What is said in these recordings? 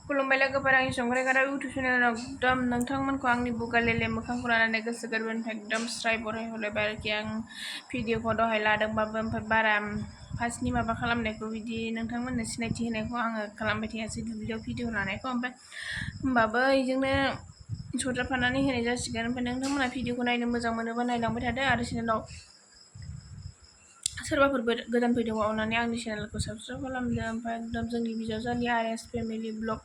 खुलुमबाय लोगोफोर आंनि संग्राय गादा इउटुब चेनेलाव एकदम नोंथांमोनखौ आंनि बुगालेले मोखांखौ लानानै गोसो गोरबोनिफ्राय एकदम स्राय बरायहरलायबाय आरोखि आं भिडिअखौ दहाय लादोंबाबो ओमफ्राय बारा फार्स्टनि माबा खालामनायखौ बिदि नोंथांमोननो सिनायथि होनायखौ आङो खालामबाय थायासै दुब्लियाव भिडिअ लानायखौ ओमफ्राय होमबाबो बेजोंनो सरजाबफानानै होनाय जासिगोन ओमफ्राय नोंथांमोना भिडिअखौ नायनो मोजां मोनोबा नायलांबाय थादो आरो चेनेलाव सोरबाफोर गोदान फैदोंबा अननानै आंनि चेनेलखौ साबसक्राइब खालामदो ओमफ्राय एकदम जोंनि बिजावजालि आरएस फेमिलि ब्लग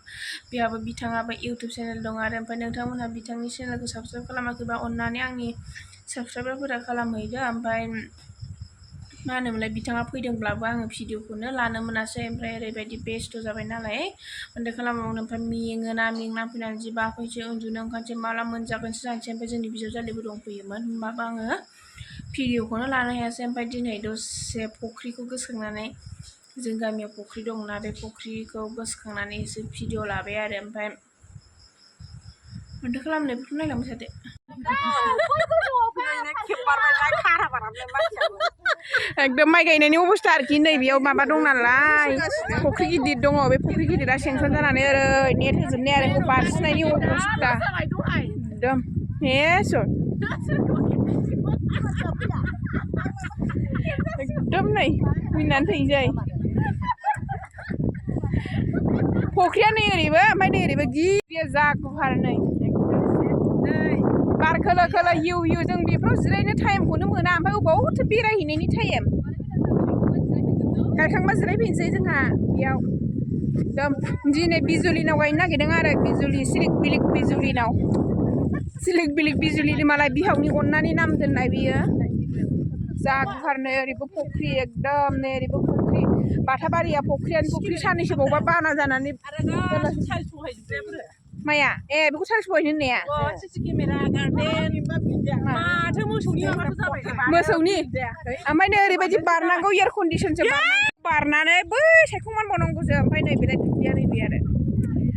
बेहाबो बिथाङाबो इउटुब चेनेल दं आरो ओमफ्राय नोंथांमोनहा बिथांनि चेनेलखौ साबसक्राइब खालामाखैबा अननानै आंनि साबसक्राइबारफोरा खालामहैदो ओमफ्राय मा होनोमोनलाय बिथाङा फैदोंब्लाबो आङो भिडिअखौनो लानो मोनासै ओमफ्राय ओरैबायदि बेस्थ' जाबाय नालाय माथो खालामबावनो ओमफ्राय मेंना फैनानै जि बाफैसै उन्दुनो ओंखारसै माला मोनजागोनसो जानोसै ओमफ्राय जोंनि बिजावजालिबो दंफैयोमोन होमबाबो आङो भिडिअखौनो लानो हायासै ओमफ्राय दिनै दसे फुख्रिखौ गोसोखांनानै जों गामियाव फुख्रि दंना बे फुख्रिखौ गोसोखांनानै एसे भिडिअ लाबाय आरो ओमफ्राय माथो खालामनो बेखौ नायलांबाय थादो एकदम माइ गायनायनि अबस्था आरोखि नैबेयाव माबा दं नालाय फुख्रि गिदिर दङ बे फुख्रि गिदिरा सेंसन जानानै ओरै नेट होजोबनाय आरो बेखौ बारसिनायनि अबस्था एकदम हेसर एकदम नै फैनानै थैनोसै फुख्रिया नै ओरैबो ओमफ्राय नै ओरैबो गिदिर जा गुवार नै बार खोलो खोलो हिउ हिउ जों बेफोराव जिरायनो टाइमखौनो मोना ओमफ्राय अबावथो बेरायहैनायनि टाइम गायखांबा जिरायफैनोसै जोंहा बेयाव एकदम दिनै बिजुलिनाव गायनो नागिरदों आरो बिजुलि सिलिक बिलिक बिजुलिनाव सिलिक बिलिक बिजुलि मालाय बिहावनि अननानै नाम दोननाय बियो जा गुवारनो ओरैबो फुख्रि एकदम नै ओरैबो फुख्रि बाथाबारिया फुख्रियानो फुख्रि साननैसो बावबा बाना जानानै माया बेखौ सार्च बहायनो होननाया मोसौनि ओमफ्राय नै ओरैबायदि बारनांगौ एयार कन्डिसनसो बारनानै बै सायखंमान बावनांगौसो ओमफ्राय नैबेलाय दुब्लिया नैबे आरो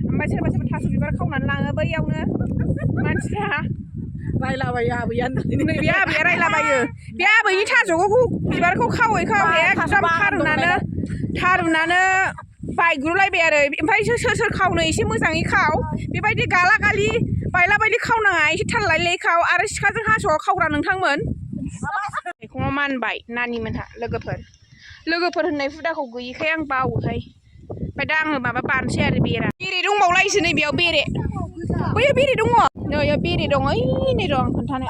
ओमफ्राय सोरबा सोरबा थास' बिबार खावनानै लाङो बैयावनो मानसिफ्रा रायलाबायो आबैया नै बे आबैया रायलाबायो बे आबैनि थास'खौ बिबारखौ खावै खावै एकदम थारुनानो बायग्रुलायबाय आरो ओमफ्राय सोर सोर खावनो एसे मोजाङै खाव बेबायदि गाला गालि बायला बायलि खावनाङा एसे थाल लायै खाव आरो सिखाजों हास'आव खावग्रा नोंथांमोन मैगङाव मानबाय नानिमोनहा लोगोफोर होननाय हुदाखौ गैयिखाय आं बावोहाय ओमफ्राय दा आङो माबा बारनोसै आरो बेरे दंबावलायसो नै बेयाव बेरे बैयाव बेरे दङ नैयाव बेरे दङ ओइ नै र' आं खोन्थानो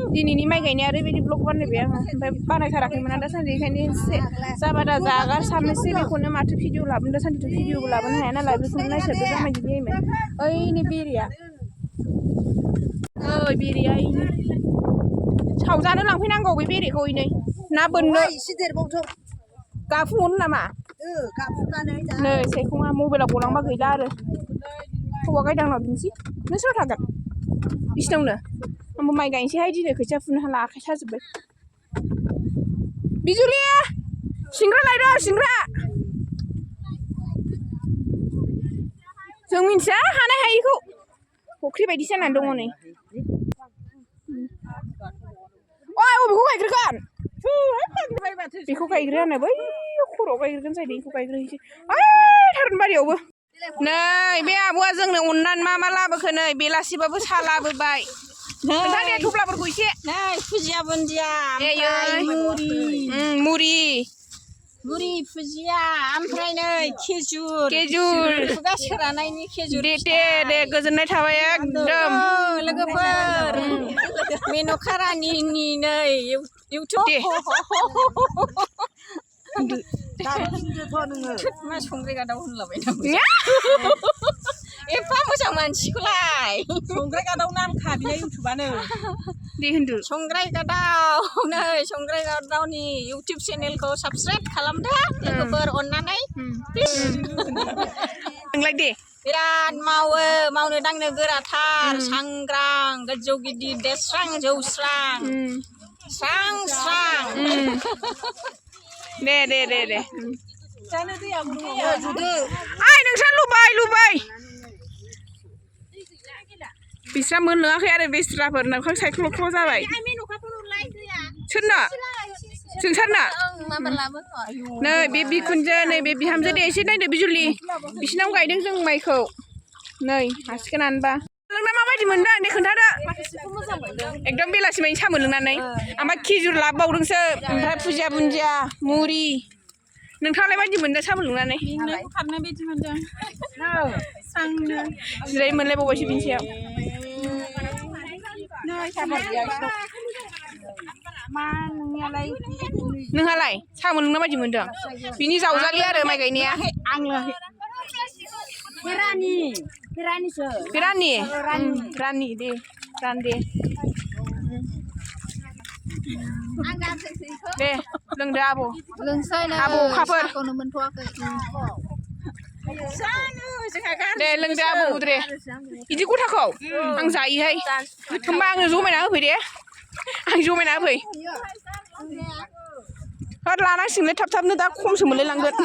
दिनैनि माइ गायनाया ओरैबायदि ब्लग बानायबाय आङो ओमफ्राय बानायथाराखैमोन आं दासान्दि बेखायनो एसे जाबादा जागार साननोसै बेखौनो माथो भिडिअ लाबोनो दासान्दिथ' भिडिअबो लाबोनो हाया नालाय बेखौनो नायसोरदो जामायदो जायोमोन ओइनै बेरेया ओइ बेरेया ओइनै सावजानो लांफैनांगौ बे बेरेखौ ओइनै ना बोननो एसे देरबावथों गाफुङावनो नामा नै सायखङा मबाइलाव गलांबा गैला आरो हौवा गायदांनाव बिनोसै नों सोर थागोन बिसिनावनो आंबो माइ गायनोसैहाय दिनै खोथिया फुनो हाला आखाइ साजोब्बाय बिजुलि सिंग्रा लायदो सिंग्रा जों मिन्थिया हानाय हायिखौ फुख्रि बायदि जानानै दङ नै ओइ अबेखौ गायग्रोगोन बेखौ गायग्रोआनो बै खर'आव गायग्रोगोन जाहैदों बेखौ गायग्रोहैसै ओइ थारुनबारियावबो नै बे आब'आ जोंनो अननानै मा मा लाबोखो नै बेलासिबाबो साहा लाबोबाय खोन्थादे थफ्लाफोरखौ एसे फुजिया बुन्दिया मुरि फुजिया ओमफ्राय नै खेजुर खुगा सोरानायनि खेजुर दे गोजोननाय थाबाय एकदम लोगोफोर मेन'का रानिनि नै इउटुब मा संग्राय गादाव होनलाबायनांगौ एफा मोजां मानसिखौलाय संग्राय गादाव नामखा बियो इउटुबानो दे होनदो संग्राय गादाव नै संग्राय गादावनि इउटुब चेनेलखौ साबस्क्राइब खालामदो लोगोफोर अननानै नोंलाय दे बिराद मावनो दांनो गोराथार सांग्रां गोजौ गिदिर देरस्रां जौस्रां स्रां स्रां दे जानो दैया आइ नोंस्रा लुबाय बिस्रा मोनलोङाखै आरो बेस्राफोर नोंखौ सायख्ल' जाबाय सोरनो जोंसारना मा बालाबोอยู่ नै बे बिखुनजो नै बे बिहामजो दे एसे नायदो बिजुलि बिसिनाव गायदों जों माइखौ नै हासिगोनानोबा लोंना माबायदि मोनदों दे खोन्थादो एकदम बेलासि मानि साहा मोनलोंनानै ओमफ्राय खिजुर लाबोबावदोंसो ओमफ्राय फुजिया बुन्दिया मुरि नोंथाङालाय बायदि मोनदों साहा मोनलोंनानै खारनाय बायदि मोनदों स्रांनो जिराय मोनलायबावबायसो बिनि सायाव मा नोंनियालाय नोंहालाय साहा मोनलोंना बायदि मोनदों बिनि जावजालि आरो माइ गायनाया आं लोङाखै बे रानि रानि दे रान दे दे लोंदो आब' लोंसै नै आब' अखाफोर साहाखौनो मोनथ'वाखै दे लोंदो आब' उद्रे बिदि गथाखौ आं जायोहाय होमबा आंनो जमायना होफै दे आं जमायना होफै होद लानांसिगोनलै थाब थाबनो दा खमसो मोनलाय लांगोन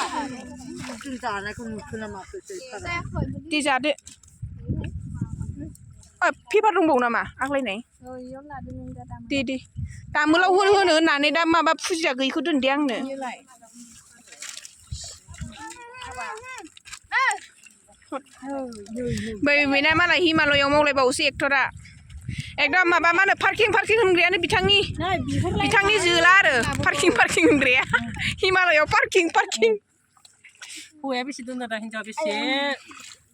दे जादो पेपार दंबावो नामा आग्लायनाय दे दे दामोलाव होनो होननानै दा माबा फुजिया गैयिखौ दोनदे आंनो बेना मालाय हिमालयाव मावलायबावोसो एक्टरा एकदम माबा मा होनो पार्किं होनग्रायानो बिथांनि जोला आरो पार्किं होनग्राया हिमालयाव पार्किं हौवाया बेसे दोनदों दा हिनजावा बेसे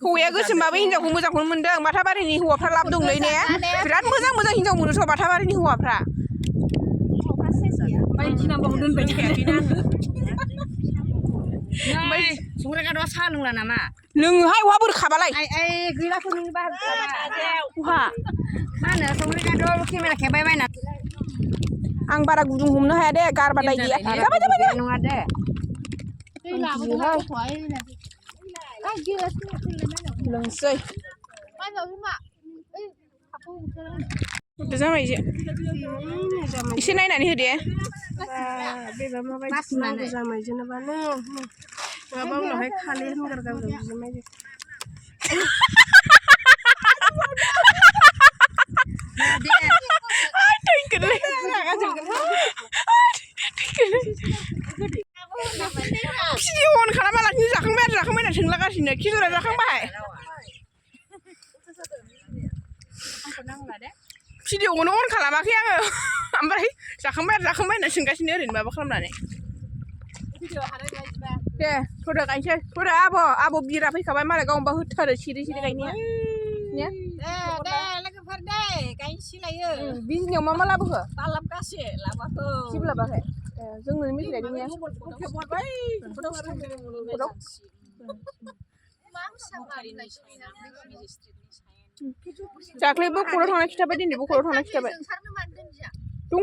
हौवाया गोसोमबाबो हिनजावखौ मोजांखौनो मोनदों बाथाबारिनि हौवाफ्रा लाब दंलै ने बिराद मोजां हिनजाव मोनोथ' बाथाबारिनि हौवाफ्रा बायदि नाम्बाराव दोनबाय थायाखैना ओमफ्राय संग्राय गाद'आ साहा लोंला नामा लोङोहाय अहा बोर खाबालाय गैलाखौ नोंनि बाहाग अहा मा होनो संग्राय गाद'आव केमेरा खेबाय बायना आं बारा गुदुं हमनो हाया दे गारबादाय गैया जाबाय नङा दे लोंसै जामाय एसे नायनानै होदे बेबा माबायदि नांगौ जामाय जेनेबा नङाबा उनावहाय खालि होनगारगावगोन बिजामाय भिडिअ अन खालामालासिनो जाखांबाय होनना सोंलागासिनो खिजुरा जाखांबाय भिडिअखौनो अन खालामाखै आङो ओमफ्राय जाखांबाय होनना सोंगासिनो ओरैनो माबा खालामनानै दे थ'दो गायनोसै थ'दो आब' बिरा फैखाबाय मालाय गावनोबा होथारो सिरि गायनाया दे लोगोफोर दे गायनोसैलायो बिजनियाव मा लाबोखो बालाबगासे लाबाखौ जेबो लाबोआखै जोंनो मिथि गायदों ने दाख्लै बख'राव थांनाय खिथाबाय दिनै बख'राव थांनाय खिथाबाय दङ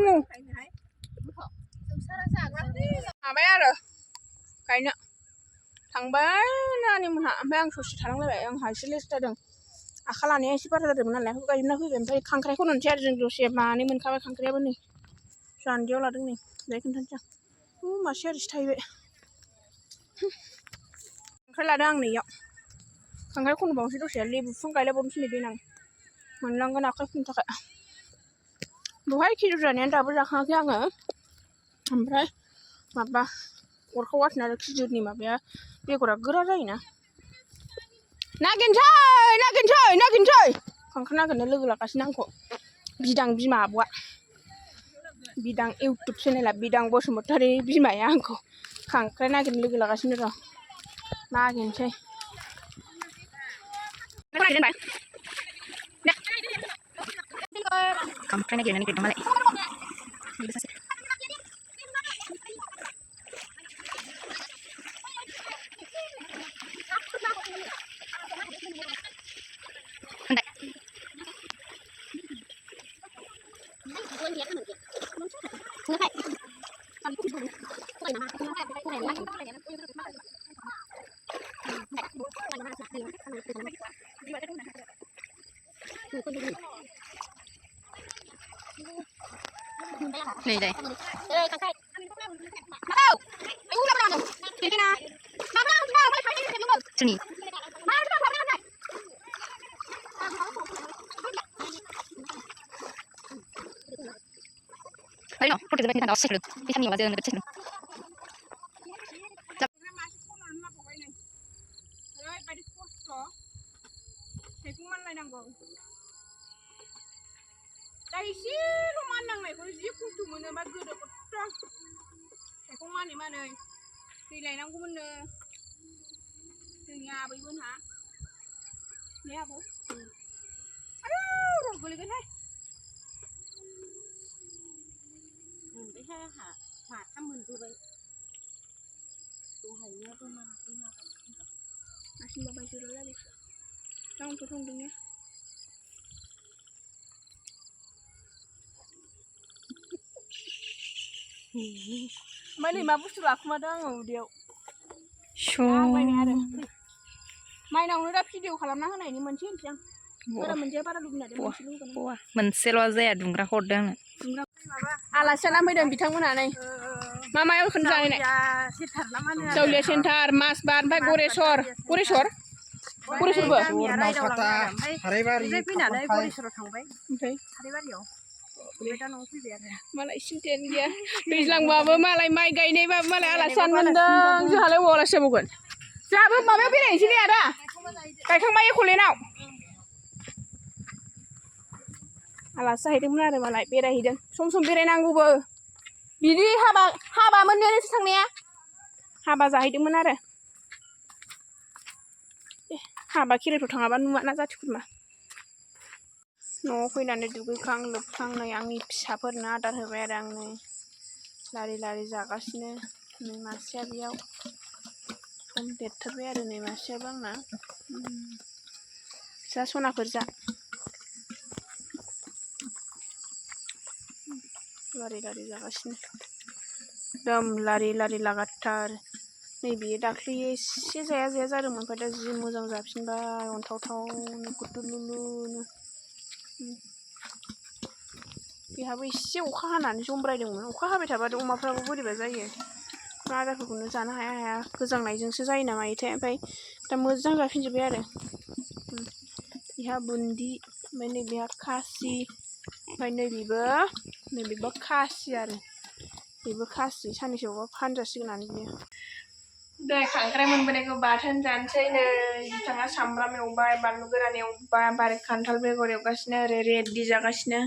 माबाय आरो गायनो थांबाय नानि मोनहा ओमफ्राय आं ससे थानांलायबाय आंहा एसे लेस जादों आखा लानाया एसे बारा जादोंमोन नालाय बेखौ गायजोबना फैबाय ओमफ्राय खांख्राइखौ नोनसै आरो जों दसे मानै मोनखाबाय खांख्राइयाबो नै जान्दियाव लादों नै जाय खोन्थानोसै आं मासे आरोसो थाहैबाय खांख्राइ लादों आं नैयाव खांख्राइ खनबावनोसै दसे लेबु बिफां गायलायबावनोसै नै देनां मोनलांगोन आखाइ फुनो थाखाय बहाय खिजुर जानायानो दाबो जाखाङाखै आङो ओमफ्राय माबा अरखौ वाथिना आरो खिजुरनि माबाया बेगरा गोरा जायोना नागिरनोसै खांख्राइ नागिरनो लोगो लागासिनो आंखौ बिदां बिमा आब'आ बिदां इउटुब चेनेला बिदां बसुमतारी बिमाया आंखौ खांख्राइ नागिरनो लोगो लागासिनो र' नागिरनोसै खांख्राइ नागिरनानै फैदों मालाय Này đây. Sini. Đấy nó, phút cái đó xịt được. Cái thằng nhiều mà giờ nó xịt được. Đây xí lu man nang này có xí cũng tụi mình mà cứ được một trăng cái con man này mà này thì này nó cũng mình từ nhà bị bún hả nè bố rồi cái này Mình thấy hả? Mà thăm mình tôi đây. Tôi hay nhớ tôi mà xin bà chưa rồi đi trong tôi không đứng nhé mấy lần mà bút chụp lạc mà đang ngủ điều mai nào nó đáp video làm năng này nhưng mình chưa chăng bây giờ mình chơi bắt đầu đúng này để mình xin luôn Ủa, mình sẽ lo ra đúng ra hột đang này. là sao năm mấy đợt bị thăng cái này mà mai ở khẩn dài này sau lìa center mas ban phải Goresor bơ malah sinten dia दैज्लां बाबो मालाय माइ गायनायबा मालाय आलासियानो मोनदों जोंहालाय अलासि बावगोन जोंहाबो माबायाव बेरायनोसै ने आदा गायखांबाय एक'लेन्डआव आलासि जाहैदोंमोन आरो मालाय बेरायहैदों सम बेरायनांगौबो बिदि हाबा मोननायानोसो थांनाया हाबा जाहैदोंमोन आरो हाबा खेराइफ्राव थाङाबा नुवाना जाथि खुरमा न'आव फैनानै दुगैखां लोबखां नै आंनि फिसाफोरनो आदार होबाय आरो आं नै लारि जागासिनो नै मासेया बेयाव सम देरथारबाय आरो नै मासेयाबो आंना जा सनाफोर जा लारि जागासिनो एकदम लारि लागाथार नै बियो दाख्लै एसे जाया जादोंमोन ओमफ्राय दा जि मोजां जाफिनबाय अन्थावथावनो गुदुलुलुनो बेहाबो एसे अखा हानानै जमब्रायदोंमोन अखा हाबाय थाबाथ' अमाफ्राबो बोरैबा जायो आदारफोरखौनो जानो हाया गोजांनायजोंसो जायो ना मायोथाय ओमफ्राय दा मोजां जाफिनजोब्बाय आरो बेहा बुन्दि ओमफ्राय नैबेहा खासि ओमफ्राय नैबेबो खासि आरो बेबो खासि साननैसोआवबा फानजासिगोनानो बियो दे खांख्राइ मोनबोनायखौ बाथोन जानोसै नै बिथाङा सामब्राम एवबाय बानलु गोरान एवबाय बारि खान्थाल बेगर एवगासिनो ओरै रेडि जागासिनो